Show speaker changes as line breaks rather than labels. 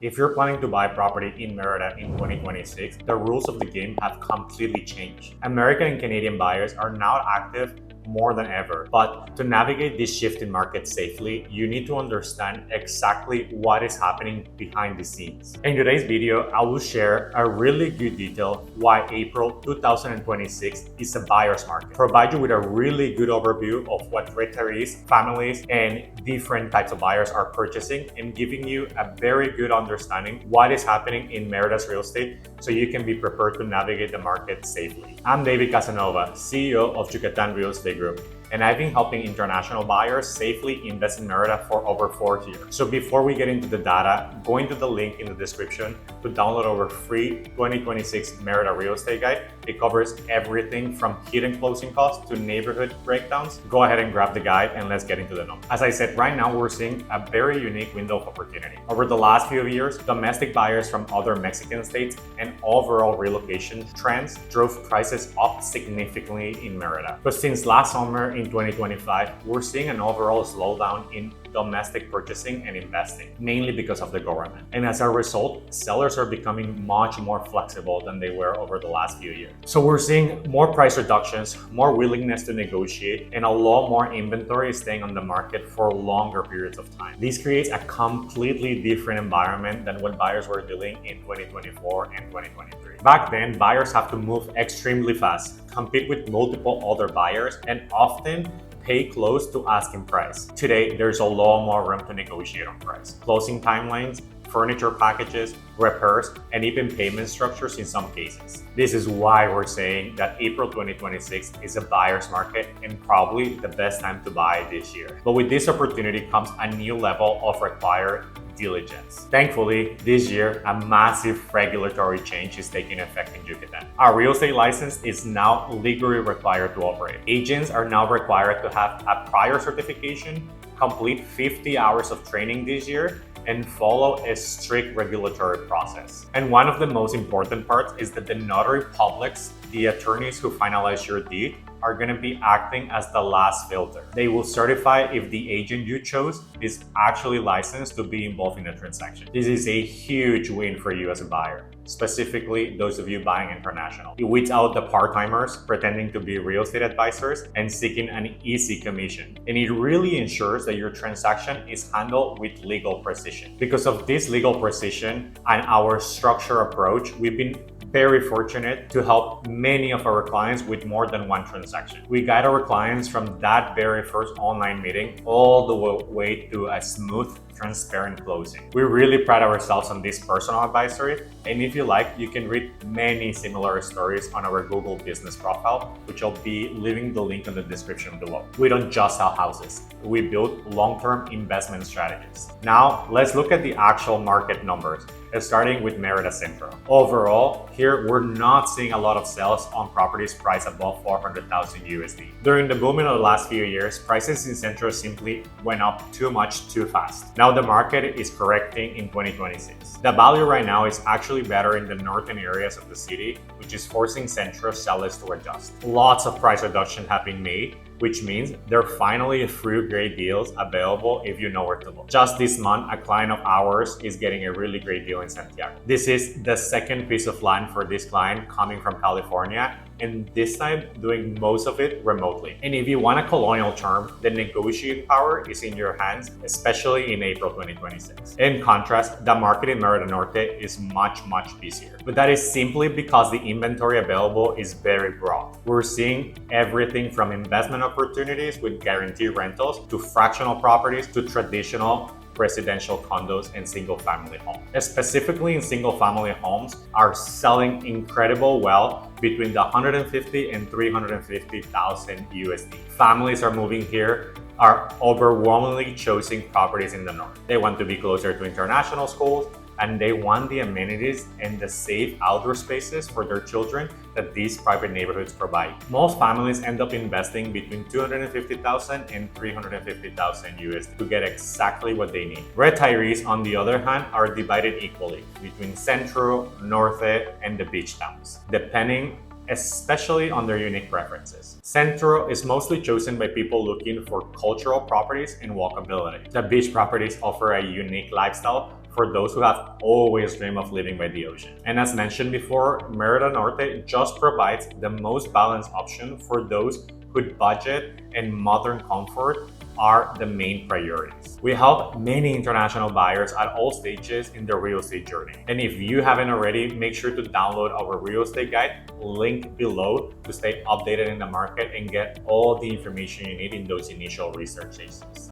If you're planning to buy property in Merida in 2026, the rules of the game have completely changed. American and Canadian buyers are now active more than ever. But to navigate this shift in market safely, you need to understand exactly what is happening behind the scenes. In today's video, I will share a really good detail why April 2026 is a buyer's market, provide you with a really good overview of what retirees, families, and different types of buyers are purchasing, and giving you a very good understanding what is happening in Merida's real estate so you can be prepared to navigate the market safely. I'm David Casanova, CEO of Yucatan Real Estate Group, and I've been helping international buyers safely invest in Merida for over 4 years. So before we get into the data, go into the link in the description to download our free 2026 Merida Real Estate Guide. It covers everything from hidden closing costs to neighborhood breakdowns. Go ahead and grab the guide and let's get into the numbers. As I said, right now we're seeing a very unique window of opportunity. Over the last few years, domestic buyers from other Mexican states and overall relocation trends drove prices up significantly in Merida. But since last summer in 2025, we're seeing an overall slowdown in domestic purchasing and investing, mainly because of the government. And as a result, sellers are becoming much more flexible than they were over the last few years. So we're seeing more price reductions, more willingness to negotiate, and a lot more inventory staying on the market for longer periods of time. This creates a completely different environment than what buyers were dealing in 2024 and 2023. Back then, buyers have to move extremely fast, compete with multiple other buyers, and often pay close to asking price. Today, there's a lot more room to negotiate on price. Closing timelines, furniture packages, repairs, and even payment structures in some cases. This is why we're saying that April 2026 is a buyer's market and probably the best time to buy this year. But with this opportunity comes a new level of required diligence. Thankfully, this year, a massive regulatory change is taking effect in Yucatan. Our real estate license is now legally required to operate. Agents are now required to have a prior certification, complete 50 hours of training this year, and follow a strict regulatory process. And one of the most important parts is that the notary publics, the attorneys who finalize your deed, are going to be acting as the last filter. They will certify if the agent you chose is actually licensed to be involved in the transaction. This is a huge win for you as a buyer, specifically those of you buying international. It weeds out the part-timers pretending to be real estate advisors and seeking an easy commission. And it really ensures that your transaction is handled with legal precision. Because of this legal precision and our structure approach, we've been very fortunate to help many of our clients with more than one transaction. We guide our clients from that very first online meeting all the way to a smooth, transparent closing. We really pride ourselves on this personal advisory, and if you like, you can read many similar stories on our Google business profile, which I'll be leaving the link in the description below. We don't just sell houses, we build long-term investment strategies. Now, let's look at the actual market numbers, starting with Merida Centro. Overall, here we're not seeing a lot of sales on properties priced above 400,000 USD. During the boom in the last few years, prices in Centro simply went up too much too fast. Now the market is correcting in 2026. The value right now is actually better in the northern areas of the city, which is forcing Centro sellers to adjust. Lots of price reduction have been made, which means there are finally a few great deals available if you know where to look. Just this month, a client of ours is getting a really great deal in Santiago. This is the second piece of land for this client coming from California, and this time doing most of it remotely. And if you want a colonial term, the negotiating power is in your hands, especially in April 2026. In contrast, the market in Merida North is much busier. But that is simply because the inventory available is very broad. We're seeing everything from investment opportunities with guaranteed rentals to fractional properties to traditional residential condos and single-family homes. Specifically in single-family homes are selling incredible well between the 150 and 350,000 USD. Families are moving here are overwhelmingly choosing properties in the north. They want to be closer to international schools, and they want the amenities and the safe outdoor spaces for their children that these private neighborhoods provide. Most families end up investing between 250,000 and 350,000 USD to get exactly what they need. Retirees, on the other hand, are divided equally between Centro, Norte, and the beach towns, depending especially on their unique preferences. Centro is mostly chosen by people looking for cultural properties and walkability. The beach properties offer a unique lifestyle for those who have always dreamed of living by the ocean. And as mentioned before, Merida Norte just provides the most balanced option for those whose budget and modern comfort are the main priorities. We help many international buyers at all stages in their real estate journey. And if you haven't already, make sure to download our real estate guide, link below, to stay updated in the market and get all the information you need in those initial research phases.